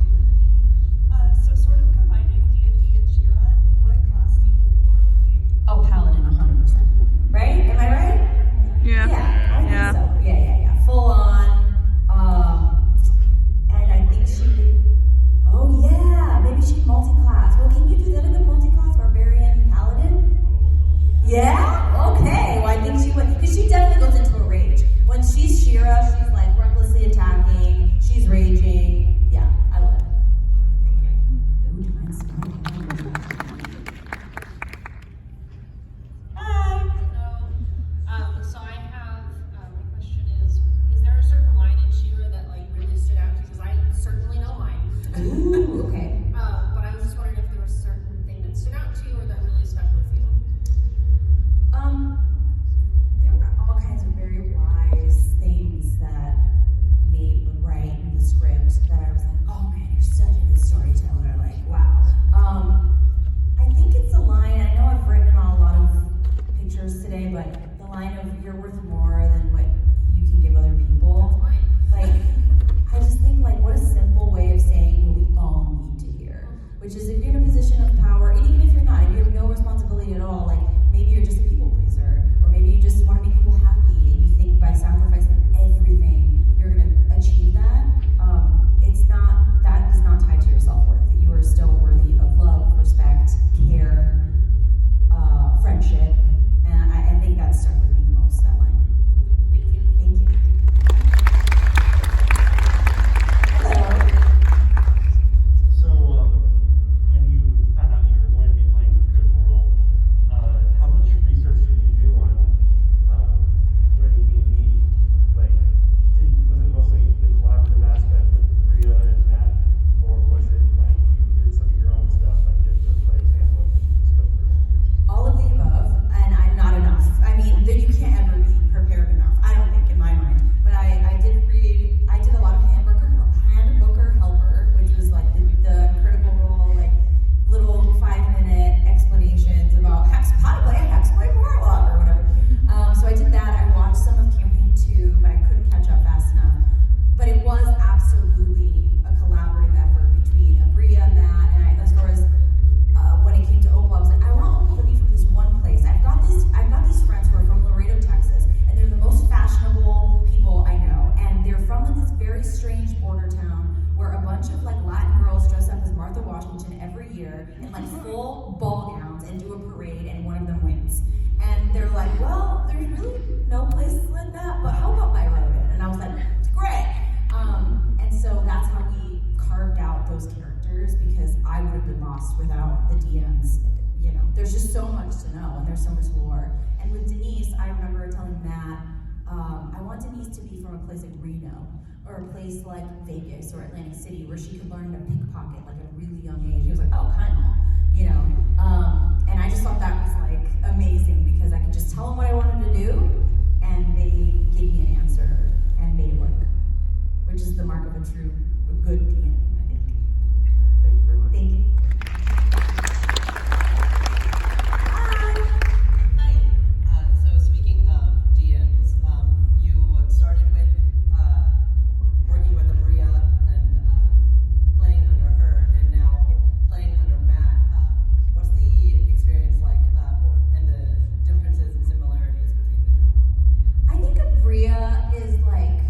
So sort of combining D&D and She-Ra, what class do you think Adora would be? Oh, Paladin, 100%. Right? Am I right? Yeah. Yeah, I think so. Yeah. Full on. And I think she would. Oh yeah, maybe she'd multi-class. Well, can you do that in the multi-class barbarian paladin? Yeah. Okay. Well, I think she would, because she definitely goes into a rage. When she's She-Ra, she's like recklessly attacking. She's raging. Yeah, I love it. Thank you. Ooh, do you mind smiling? Hi. Hello. So I have, my question is there a certain line in She-Ra that like really stood out? Because I certainly know mine. Ooh, okay. But I was just wondering if there was a certain thing that stood out to you or that really stuck with you. There were all kinds of very wise things that Nate would write in the script that I was like, oh man, you're such a good storyteller. Like, wow. I think it's a line, I know I've written on a lot of pictures today, but the line of you're worth more than what you can give other people. Like, I just think like what a simple way of saying what we all need to hear. Which is if you're in a position of power, and even if you're not, if you have no responsibility at all, like maybe you're just a people pleaser, or maybe you just want to make people happy, and you think by sacrificing everything, you're gonna achieve that. That is not tied to your self-worth. That you are still worthy of love, respect, care, friendship, and I think that stuck with me the most, that line. Thank you. Thank you. Hello. So, when you found out you were going to be playing this critical role, how much research did you do on learning D&D? Like, was it mostly the collaborative aspect with Bria and Matt, or was it like you did some of your own stuff, like get the player's handbook and just go through it? All of the above, and I'm not enough. I mean, you can't ever be prepared enough, I don't think, in my mind. But I did a lot of handbooker helper, which was like the critical role, like little 5-minute explanations about how to play a Hexblade Warlock or whatever. So I did that. I watched some of campaign 2, but I couldn't catch up fast enough. But it was absolutely a collaborative effort between Bria, Matt, and I, as far as when it came to Opal, I was like, I want Opal to be from this one place. I've got these friends who are from Laredo, Texas, and they're the most fashionable people I know. And they're from like this very strange border town where a bunch of like Latin girls dress up as Martha Washington every year in like full ball gowns and do a parade, and one of them wins. And they're like, well, there's really no places like that, but how about Byroden? And I was like, it's great. And so that's how we carved out those characters, because I would have been lost without the DMs. You know, there's just so much to know, and there's so much lore. And with Denise, I remember telling Matt, I want Denise to be from a place like Reno, or a place like Vegas or Atlantic City, where she could learn to pickpocket like at a really young age. He was like, oh, kind of, you know. And I just thought that was like amazing, because I could just tell them what I wanted to do, and they gave me an answer and made it work, which is the mark of a good DM, I think. Thank you very much. Thank you. Hi. So speaking of DMs, you started with working with Bria and playing under her, and now playing under Matt. What's the experience like, and the differences and similarities between the two? I think Bria is like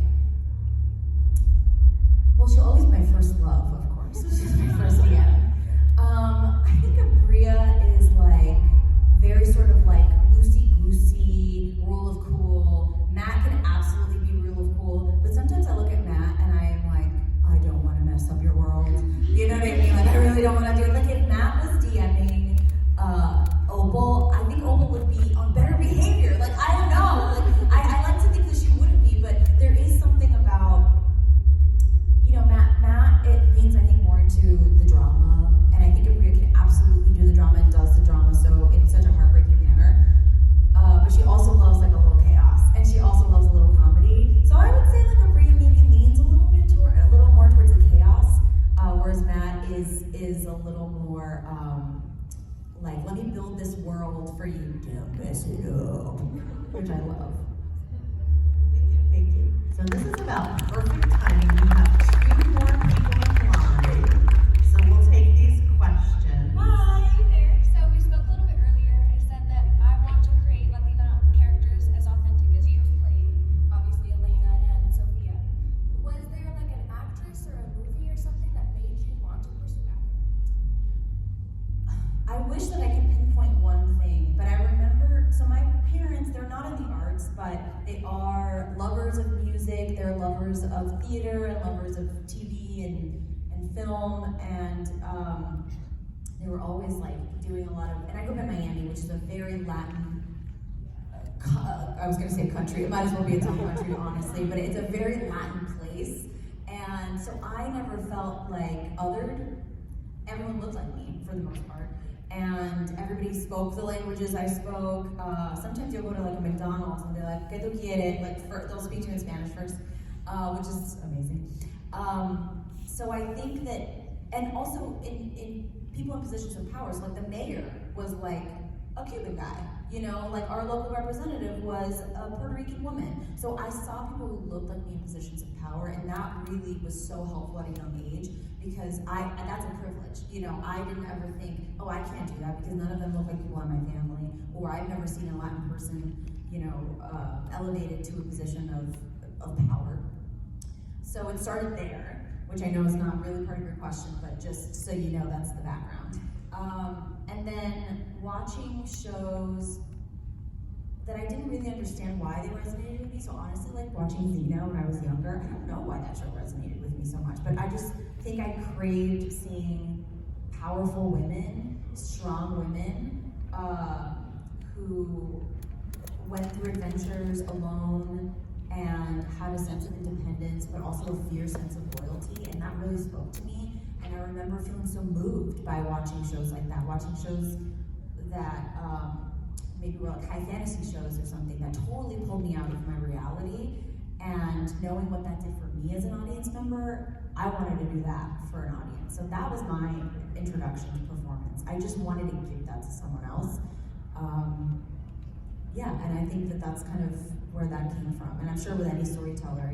build this world for you to mess it up, which I love. Thank you. So this is about perfect timing. We have 2 more people in line. So we'll take these questions. Hi there. So we spoke a little bit earlier. I said that I want to create Latina characters as authentic as you have played. Obviously, Elena and Sophia. Was there like an actress or a movie or something that made you want to pursue acting? I wish that I could pinpoint one thing, but I remember, so my parents, they're not in the arts, but they are lovers of music, they're lovers of theater, and lovers of TV and film, and they were always like doing a lot of, and I grew up in Miami, which is a very Latin, I was gonna say country, it might as well be its own country, honestly, but it's a very Latin place, and so I never felt like othered. Everyone looked like me, for the most part. And everybody spoke the languages I spoke. Sometimes you'll go to like a McDonald's and they're like, ¿qué tú quieres? Like, they'll speak to you in Spanish first, which is amazing. So I think that, and also in people in positions of power, so like the mayor was like a Cuban guy, you know, like our local representative was a Puerto Rican woman. So I saw people who looked like me in positions of power, and that really was so helpful at a young age, because that's a privilege, you know. I didn't ever think, oh, I can't do that because none of them look like people in my family, or I've never seen a Latin person, you know, elevated to a position of power. So it started there, which I know is not really part of your question, but just so you know, that's the background. And then watching shows that I didn't really understand why they resonated with me. So honestly, like watching Xena when I was younger, I don't know why that show resonated with me so much, but I just think I craved seeing powerful women, strong women, who went through adventures alone and had a sense of independence, but also a fierce sense of loyalty, and that really spoke to me. And I remember feeling so moved by watching shows like that, watching shows that maybe were like high fantasy shows or something that totally pulled me out of my reality. And knowing what that did for me as an audience member, I wanted to do that for an audience. So that was my introduction to performance. I just wanted to give that to someone else. Yeah, and I think that that's kind of where that came from. And I'm sure with any storyteller,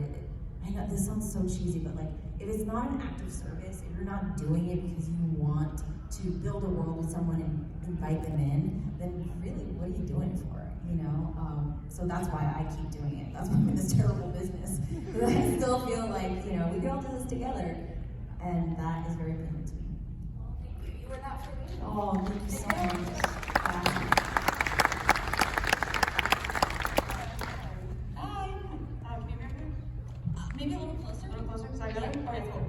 I know this sounds so cheesy, but like, if it's not an act of service, if you're not doing it because you want to build a world with someone and invite them in, then really, what are you doing it for, you know? So that's why I keep doing it. That's why I'm in this terrible business. But I still feel like, you know, we can all do this together, and that is very appealing to me. Well, thank you. You were that for me. Oh, thank you so much. Hi. Can you hear me? Maybe a little closer. A little closer? Is that good? Okay, cool.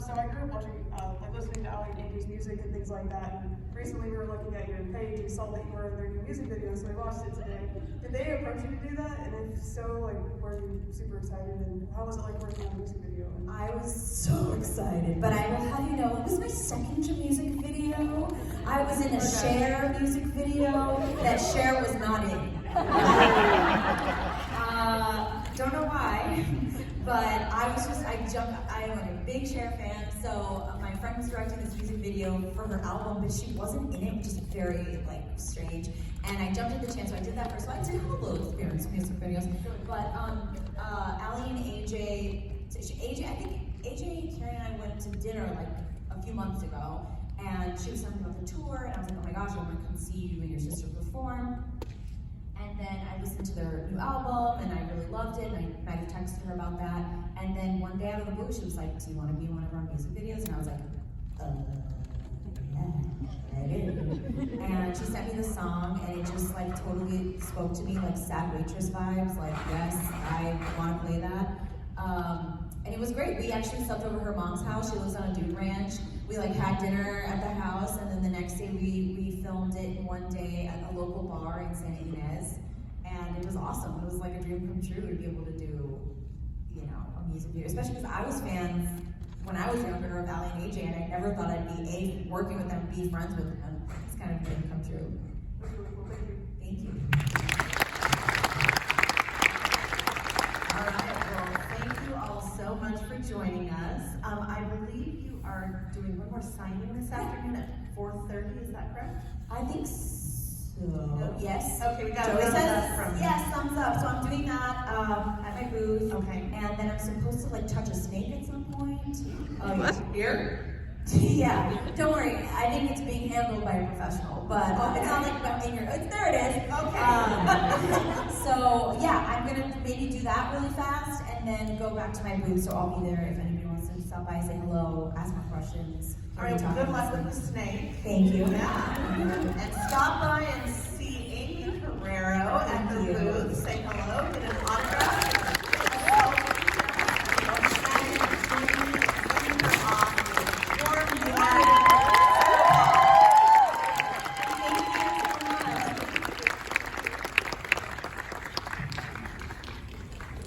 So I grew up watching, like listening to Aimee music and things like that. And recently we were looking at your page. We saw that you were in their new music video, so we watched it today. Did they approach you to do that? And if so, like, were you super excited? And how was it like working on a music video? I was so excited, but I will have you know, it was my second music video. I was in a Cher music video that Cher was not in. Don't know why, but I'm like a big Cher fan, so my friend was directing this music video for her album, but she wasn't in it, which is very, like, strange. And I jumped at the chance, so I did that first. So I did have a little experience with music videos, but Allie and AJ, I think AJ, Karen, and I went to dinner like a few months ago, and she was talking about the tour, and I was like, oh my gosh, I want to come see you and your sister perform. And then I listened to their new album, and I really loved it, and I might have texted her about that. And then one day out of the blue, she was like, do you want to be in one of our music videos? And I was like, yeah, I do. And she sent me the song, and it just like totally spoke to me, like sad waitress vibes, like, yes, I want to play that. And it was great. We actually slept over her mom's house. She lives on a dude ranch. We like had dinner at the house, and then the next day we filmed it one day at a local bar in Santa Ynez, and it was awesome. It was like a dream come true to be able to do, you know, a music video, especially because I was fans when I was younger of Allie and AJ, and I never thought I'd be working with them, be friends with them. It's kind of a dream come true. That's really cool. Thank you. Thank you. All right, well, thank you all so much for joining us. I believe you are doing one more signing this afternoon at 4:30, is that correct? I think so. Yes. Okay, we got a Joey thumbs says up from yes, thumbs up. So I'm doing that at my booth. Okay. And then I'm supposed to like touch a snake at some point. Here? Yeah. Don't worry. I think it's being handled by a professional, but it's not like about in your. There it is. Okay. So yeah, I'm gonna maybe do that really fast and then go back to my booth. So I'll be there if anybody wants to stop by, say hello, ask more questions. All right, well, good luck with the snake. Thank you. Yeah. And stop by and see Aimee Carrero at the booth. Say hello, get an